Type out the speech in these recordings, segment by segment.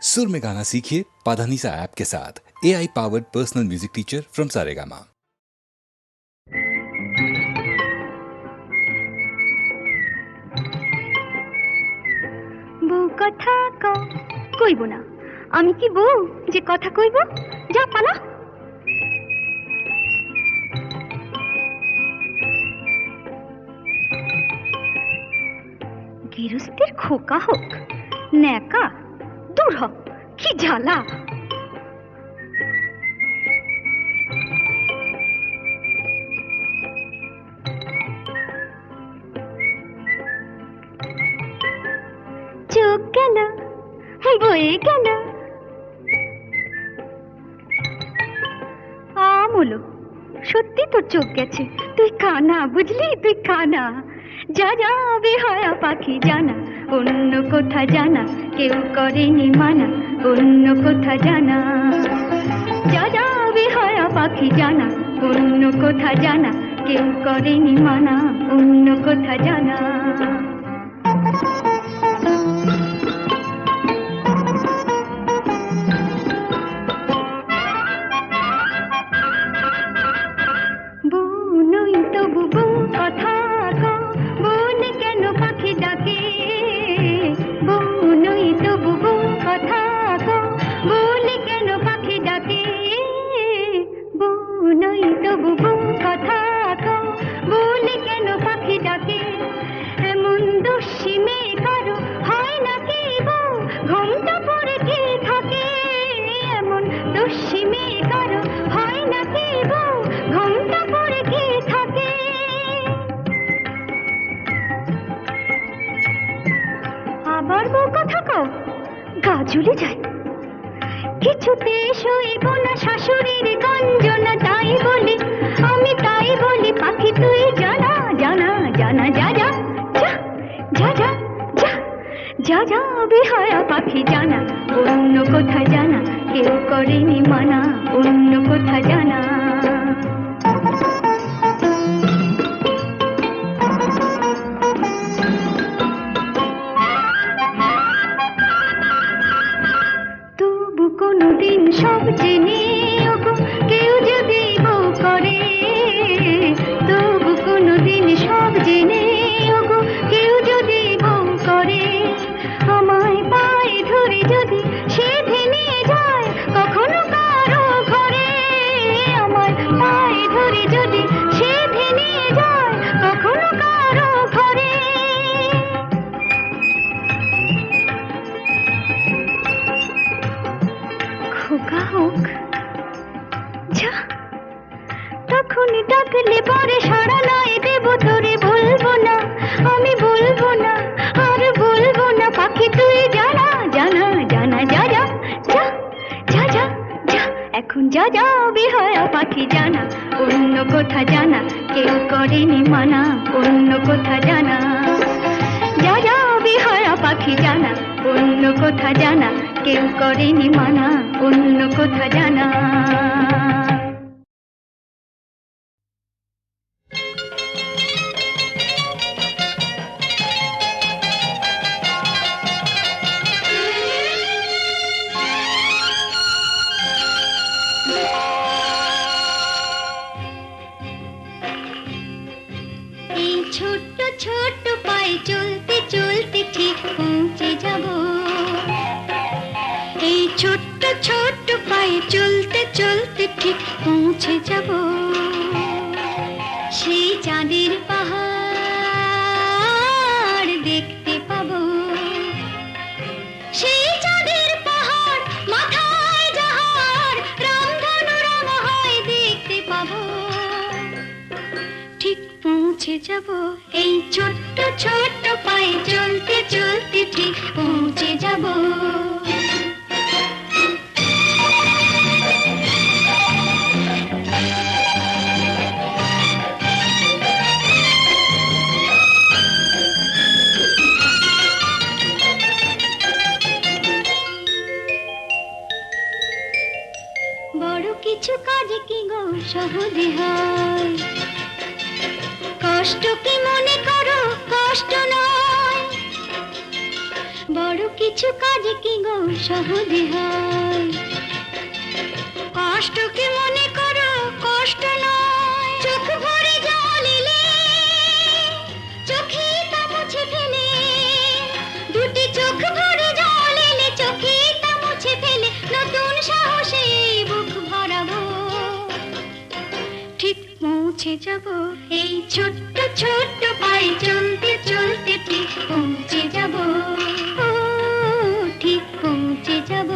सुर में गाना सीखिए पाधानीसा ऐप के साथ। AI powered personal music teacher from Saregama. বউ কথা কইব না। আমি কি বউ যে কথা কইব? যা পালা। গৃহস্থের খোকা হোক ন্যাকা, দূর হ, কি জ্বালা। চোখ গেল বয়ে গেল আমলো, সত্যি তোর চোখ গেছে। তুই কানা, বুঝলি? তুই কানা। যা যা বেহায়া পাখি জানা, অন্য কোথা জানা কেউ করেনি মানা, অন্য কোথা জানা। যা যা বেহায়া পাখি জানা, অন্য কোথা জানা কেউ করেনি মানা, অন্য কোথা জানা। ঝুলে যায় কিছুতে সইব না শাশুড়ির গঞ্জনা, তাই বলি আমি, তাই বলি পাখি তুই জানা জানা জানা। যা যা যা যা যা যা যা যা বেহায়া পাখি জানা, অন্য কোথা জানা কেউ করেনি মানা, অন্য কোথা জানা। কোনদিন সব জেনে কেউ যদি বউ করে, তবু কোনদিন সব জেনে কেউ যদি বউ করে, আমায় পায়ে ধরে যদি সে ভেঙে যায় কখনো কারো ঘরে, আমায় পায়ে ধরে যদি সে ভেঙে যায় কখনো কারো ঘরে। খোকা হোক যা, তখন ডাকলে পরে সাড়া নাই দেব তোরে, বলবো না আমি, বলবো না আর বলবো না পাখি তুই জানা জানা জানা। যা যা যা যা যা যা এখন যা যা বেহায়া পাখি জানা, অন্য কোথা জানা কেউ করেনি মানা, অন্য কোথা জানা। যা যা বেহায়া পাখি জানা, অন্য কোথা জানা কেউ করেনি মানা, অন্য কোথা জানা। এই ছোট্ট ছোট্ট পায়ে চলতে চলতে ঠিক পৌঁছে যাব, এই ছোট্ট ছোট্ট পায়ে চলতে চলতে ঠিক পৌঁছে যাব সেই চাঁদের পাহাড় দেখতে পাবো, সেই চাঁদের পাহাড় মাথায় যাহার রামধনু রঙ হয় দেখতে পাবো, ঠিক পৌঁছে যাব এই ছোট্ট ছোট্ট পায়ে চলতে চলতে ঠিক পৌঁছে যাব। বড় কিছু কাজে কি গো সহজে হয়, কষ্ট কি মনে করো কষ্ট নয়, বড় কিছু কাজ কি গো সহজে হয়, কষ্টকে মনে করো কষ্ট নয়, চোখ ভরে জল এলে চোখে তা মুছে ফেলে, দুটি চোখ ভরে জল এলে চোখে তা মুছে ফেলে, নতুন সাহসে বুক ভরাবো, ঠিক পৌঁছে যাব এই ছোট্ট ছোট্ট পায়ে চলতে চলতে ঠিক পৌঁছে যাব, ও ঠিক পৌঁছে যাব।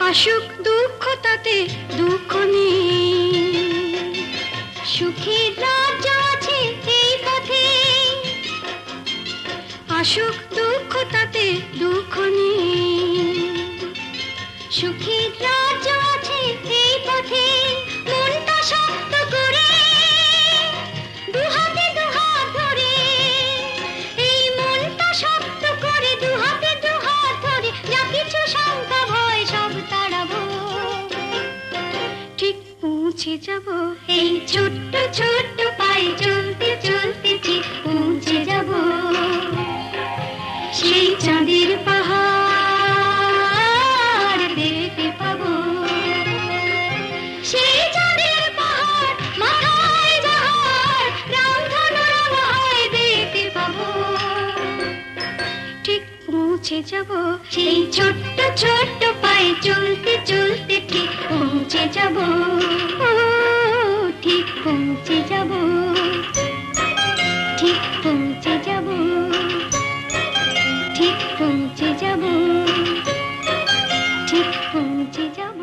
আসুক দুঃখ তাতে দুঃখ নেই, সুখের রাজ্য আছে এই পথে, আসুক দুঃখ তাতে দুঃখ নেই, সুখের রাজ্য আছে এই পথে, মনটা শক্ত করে দুহাতে দুহাত ধরে, এই মনটা শক্ত করে দুহাতে দুহাত ধরে, যা কিছু শঙ্কা ভয় সব তাড়াবো, ঠিক পৌঁছে যাব এই ছোট্ট ছোট্ট পায়ে চলতে চলতে ঠিক পৌঁছে যাব, সেই চাঁদের পাহাড় দেখতে পাবো, সেই চাঁদের পাহাড় মাথায় যাহার রামধনু রাঙায় দেখতে পাবো, ঠিক পৌঁছে যাব সেই ছোট্ট ছোট্ট পায়ে চলতে চলতে ঠিক পৌঁছে যাব, ও ঠিক পৌঁছে যাব, ঠিক পৌঁছে যাব, ঠিক পৌঁছে যাব, ঠিক পৌঁছে যাব।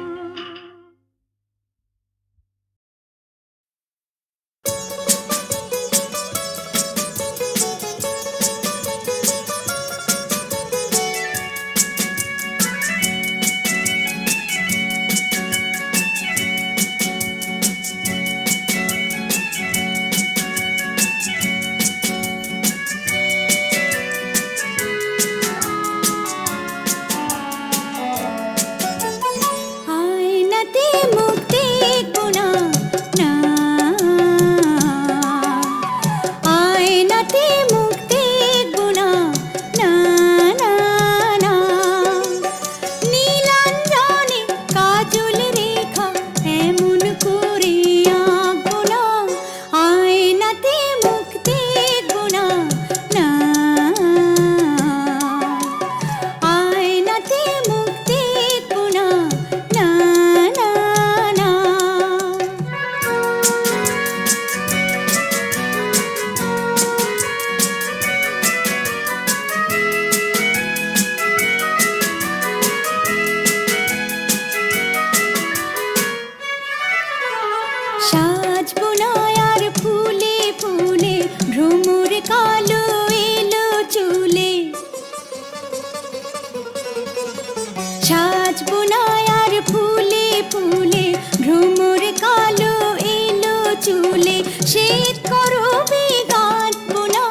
সাজবো না আর ফুলে ফুলে, ভ্রমর কালো এলো চুলে, শীত করবে গাঁথবো না,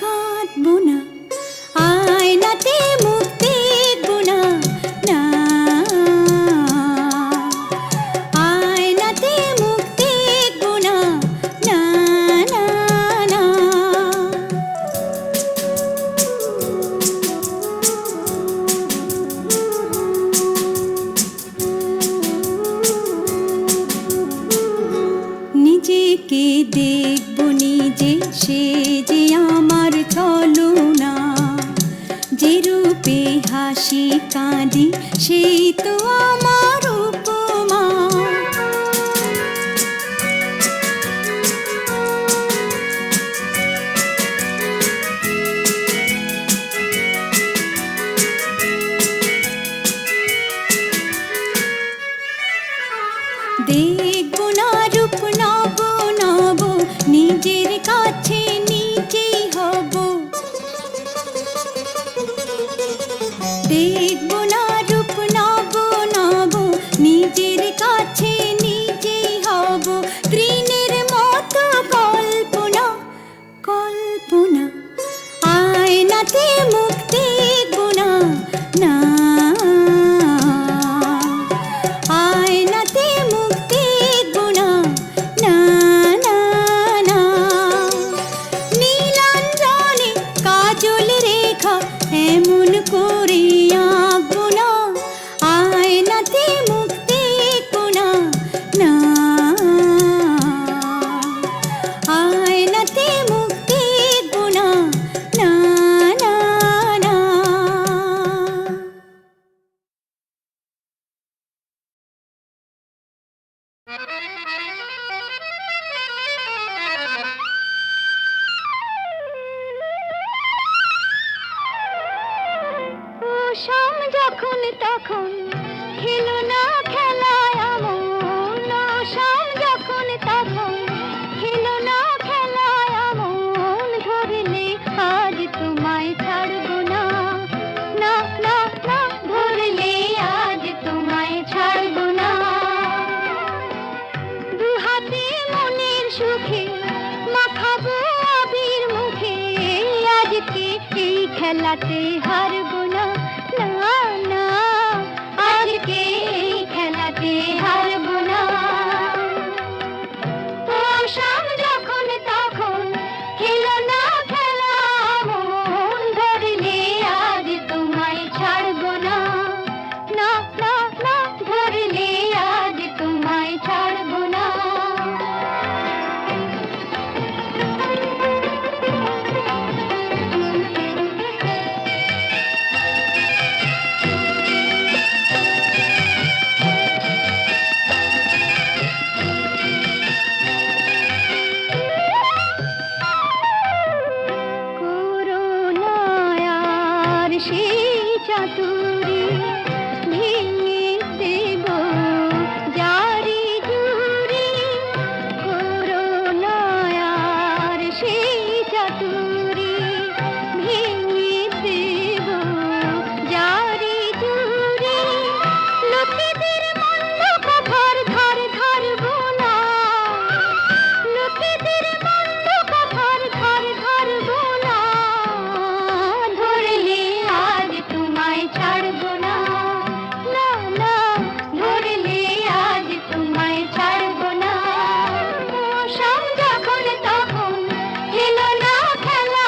গাঁথবো না, আয়নাতে মুখ দেখবো না, না, আয়নাতে মুখ দেখবো না, না, না, না। নিজেকে দেখবো নিজে, সে যে আমার ছলনা, যে রূপে হাসি কাঁদি সেই তো আমার উপমা। দেখবো না রূপ নব নব, নিজের কাছে নিজেই হব। দেখবো না রূপ নব নব, নিজের কাছে নিজেই হব। তৃণের মতো কল্পনা কল্পনা, আয়নাতে মুখ দেখবো না, যখন খেলো না খেলায় আমন, শাম যখন তখন খেলো না খেলায় আমন, ধরলে আজ তোমায় ছাড়বো না, না না না, ধরলে আজ তোমায় ছাড়বো না। দু হাতে মনের সুখে মাখাবো আবির মুখে, আজকে এই খেলাতে হারবো না, না না, আজকে এই খেলাতে হারবো না। ও শাম যখন তখন খেলো না খেলা মন, ধরলে আজ তোমায় ছাড়বো না, না না না, ধরলে আজ তোমায় ছাড়বো না। করুণায়ার সেই চাতুরী ভেঙে দেব জারি জুড়ি, করুণায়ার সেই চাতুরী ভেঙে দেব জারি জুড়ি, লোকেদের মন্দ কথার ধার ধারবো না, লোকেদের মন্দ কথার ধার ধারবো না, ধরলে আজ তোমায় ছাড়বো না, না না, ধরলে আজ তোমায় ছাড়বো না। ও শাম যখন তখন খেলো না খেলা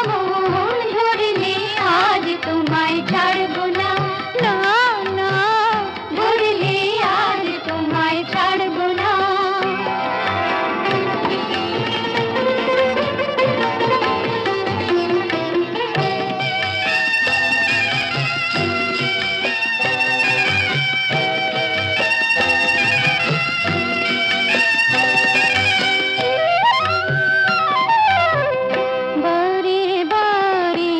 মন, ধরলে আজ তোমায় ছাড়বো না, না না, ধরলে আজ তোমায় ছাড়বো না। বারে বারে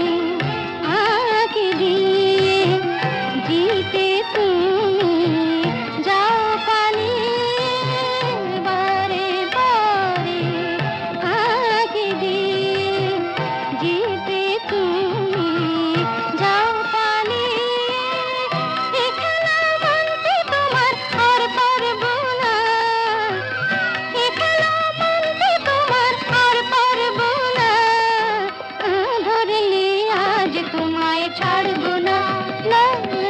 আঁকি দিয়ে জিতে তুমি যাও পালিয়ে, বারে বারে আঁকি দিয়ে জিতে তুমি যাও পালিয়ে, এ খেলা মানতে তোমার আর পারবো না, এ খেলা মানতে তোমার আর পারবো না, ধরলে আজ তোমায় ছাড়বো না, না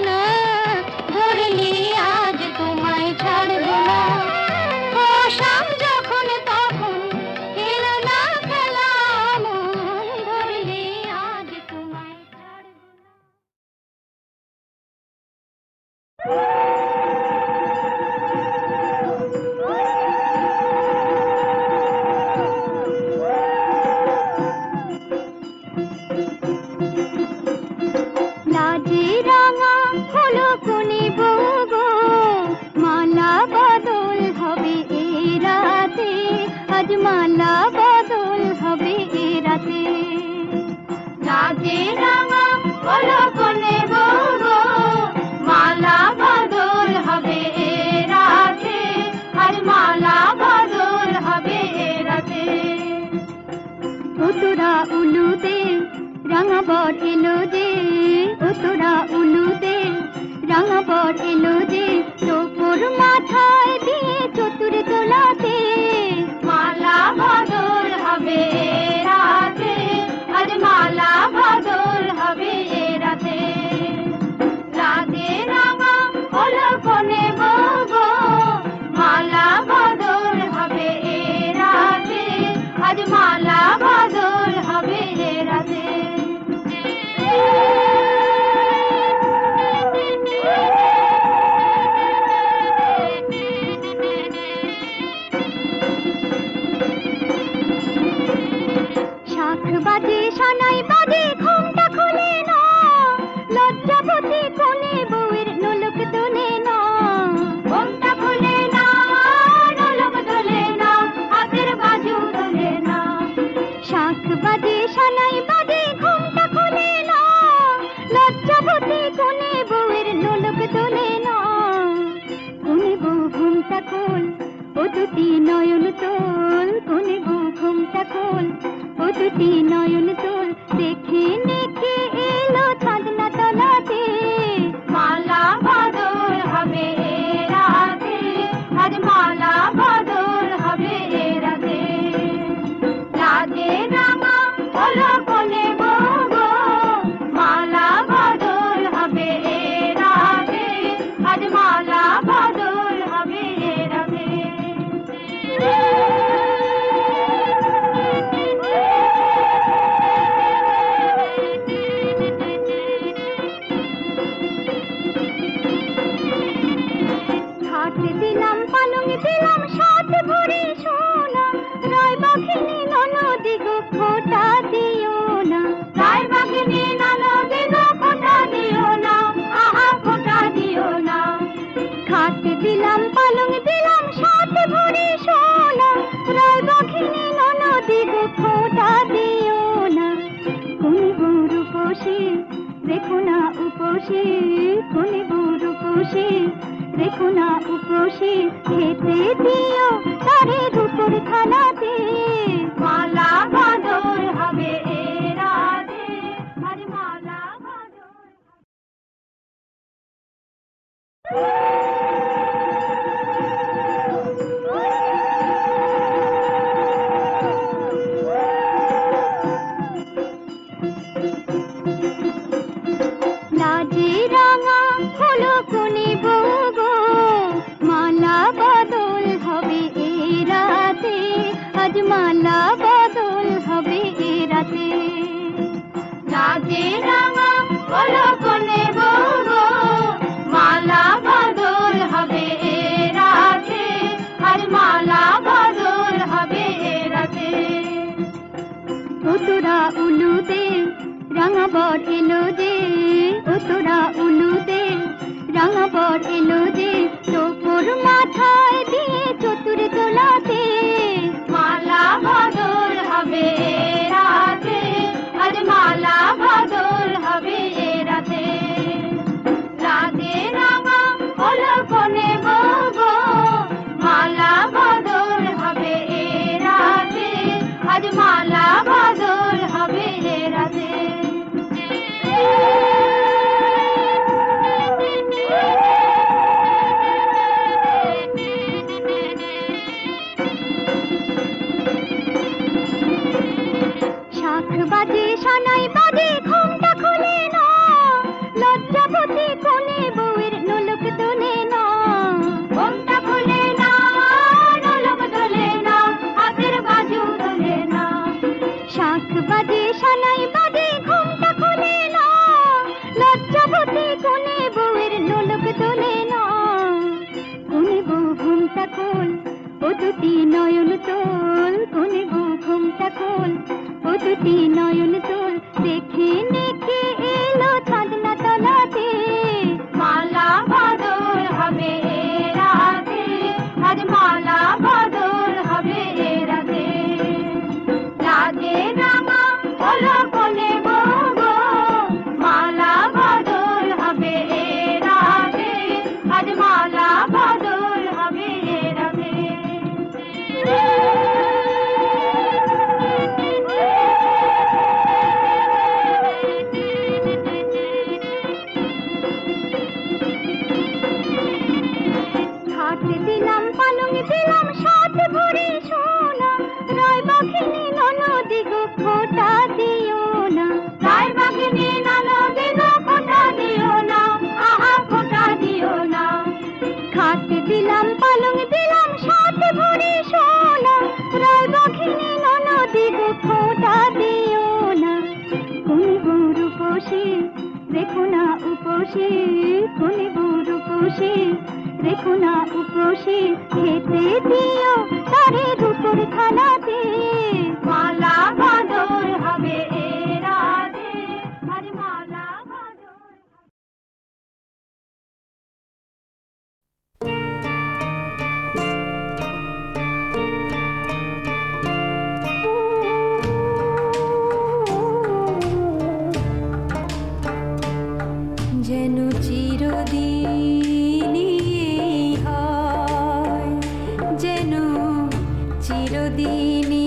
না, ধরলে আজ তোমায় ছাড়বো না। ও শাম যখন তখন খেলো না খেলা মন, ধরলে আজ তোমায় ছাড়বো না। লাজে রাঙা হলো কোনে বগো, মালা বদল হবে এ রাতে, আজ মালা বদল হবে এ রাতে। লাজে রাঙা হলো কোনে বগো, মালা বদল দিলাম 7 ভরি সোনা, রায়বাঘিনী ননদি গো খোঁটা দিও না, রায়বাঘিনী ননদি গো খোঁটা দিও না, আহা খোঁটা দিও না। খাট দিলাম পালং দিলাম 7 ভরি সোনা, রায়বাঘিনী ননদি গো খোঁটা দিও না। কোন বউ রূপসী রেখো না উপসী, কোন বউ রূপসী রেখো না উপসী, খেতে দিও তারে রূপর থালাতে, মালা বদল হবে এ রাতে, আরে মালা বদল। লাজে রাঙা হলো কোনে বউ গো, মালা বদল হবে এ রাতে, আজ মালা বদল হবে এ রাতে। লাজে রাঙা হলো কোনে বউ গো, মালা বদল হবে এ রাতে, আজ মালা বদল হবে এ রাতে। তোরা উলুতে রাঙা বর এলো যে, ও তোরা উলুতে রাঙা বর এলো যে, তোর মাথায় দিয়ে চতুর দোলাতে, মালা বদল হবে এ রাতে, আজ মালা বদল হবে এ রাতে। রাতে রাঙা হলো কোনে বউ গো, মালা বদল হবে এ রাতে, আজ মালা বদল হবে এ রাতে। শাখ বাজে সানাই বাজে ঘুমটা খুলে না, লজ্জাবতী কোনে বউয়ের নোলক তোলে না, ঘুমটা খুলে না নোলক তোলে না, হাতের বাজু তোলে না। শাখ বাজে সানাই বাজে ঘুমটা খুলে না, লজ্জাবতী কোনে বউয়ের নোলক তোলে না। কোনে বউ ঘুমটা খোল ও দুটি নয়ন তোল, কোনে বউ ঘুমটা খোল ও দুটি নয়ন তোল, দেখে নেকে এলো চাঁদনা তলাতে, মালা বদল হবে এ রাতে, আজ মালা বদল হবে এ রাতে। লাজে রাঙা হলো কোনে বউ গো, মালা বদল হবে এ রাতে, আজ মালা বদল হবে এ রাতে। খাট দিলাম পালং দিলাম 7 ভরি সোনা, রায়বাঘিনী ননদি গো খোঁটা দিও না, রায়বাঘিনী ননদি গো খোঁটা দিও না, আহা খোঁটা দিও না। খাট দিলাম পালং দিলাম 7 ভরি সোনা, রায়বাঘিনী ননদি গো খোঁটা দিও না। কোন বউ রূপসী রেখো না উপসী, কোন বউ রূপসী রেখো না উপসী, খেতে দিও তারে রূপর থালাতে, মালা বদল হবে এ রাতে, আরে মালা বদল। যেন চিরদিনই হয়, যেন চিরদিনই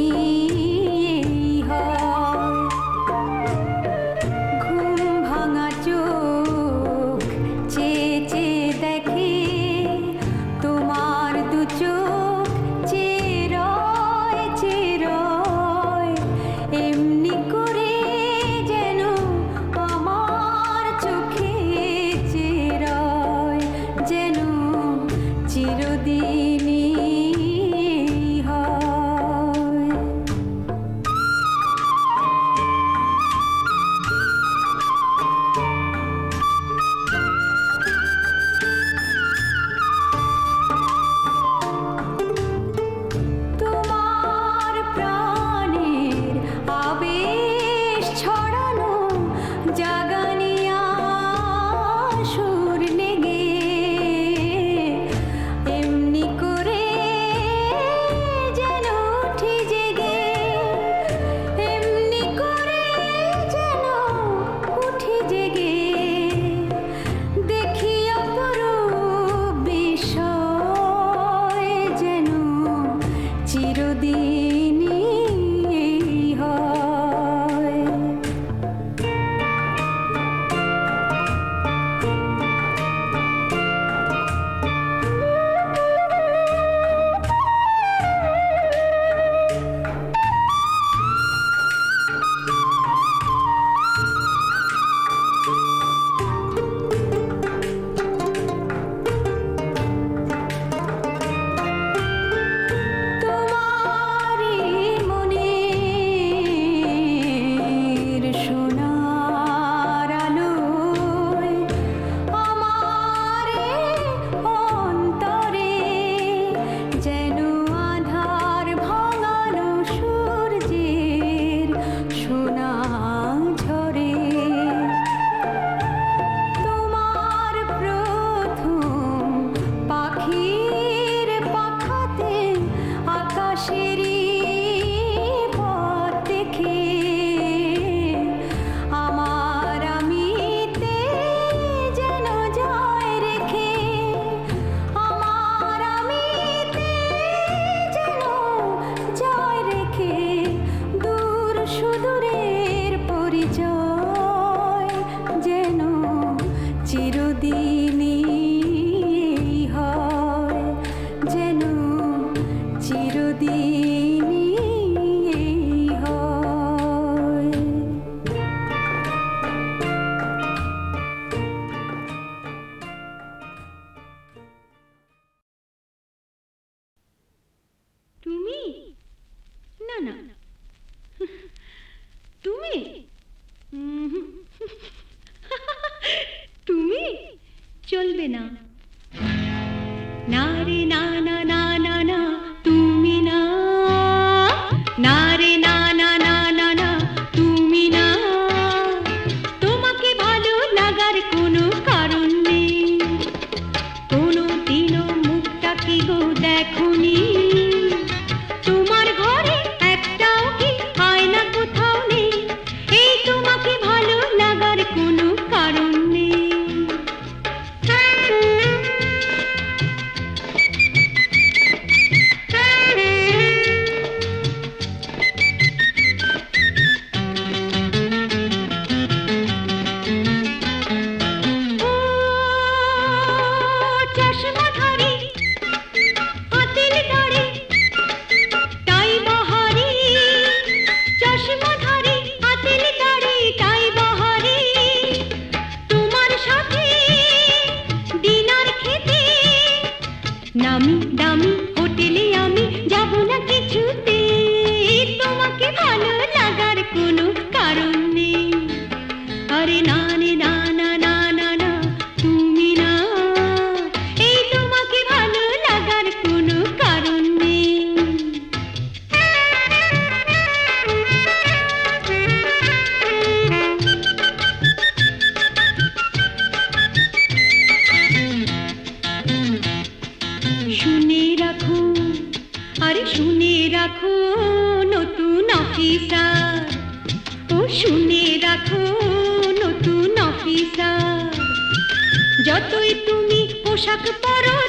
অফিসার, ও শুনে রাখো নতুন অফিসার, যতই তুমি পোশাক পরো